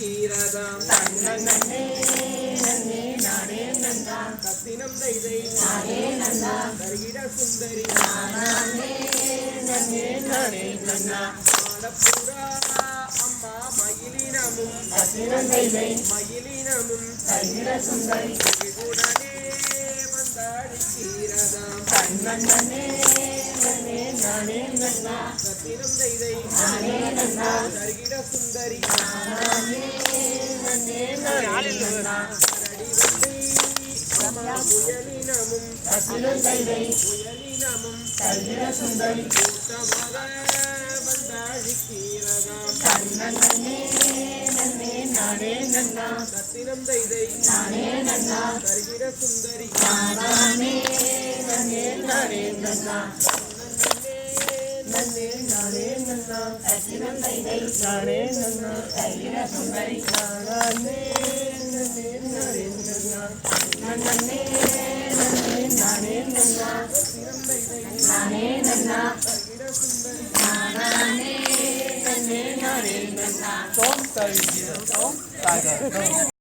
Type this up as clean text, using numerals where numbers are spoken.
கீரதாம் நன்னே நன்னே நானே நன்னா கத்தினம் தைதை நானே நன்னா தருகிட சுந்தரி நானே நன்னே நானே நன்னா ஆடப்புறா அம்மா மயிலினமும் கத்தினம் தைதை மயிலினமும் தருகிட சுந்தரி உடனே வந்தாடி கீரதாம் நன்னே நன்னே நானே நன்னா கத்தினம் தைதை நானே நன்னா தருகிட சுந்தரி நானே நன்னே நானே நன்னா அம்மா முயலினமும் கத்தினம் தைதை முயலினமும் தருகிட சுந்தரி கூட்டமாக வந்தாடி கீரதாம் நன்னே நன்னே நானே நன்னா கத்தினம் தைதை நானே நன்னா தருகிட சுந்தரி நானே நன்னே நானே நன்னா நன்னே நானே நன்னா கத்தினம் தைதை நானே நன்னா தருகிட சுந்தரி நானே நன்னே நானே நன்னா நன்னே நன்னே நானே நன்னா கத்தினம் தைதை நானே நன்னா தருகிட சுந்தரி நானே நன்னே நானே நன்னா Tom, Tiger, Tom, Tiger, Tom.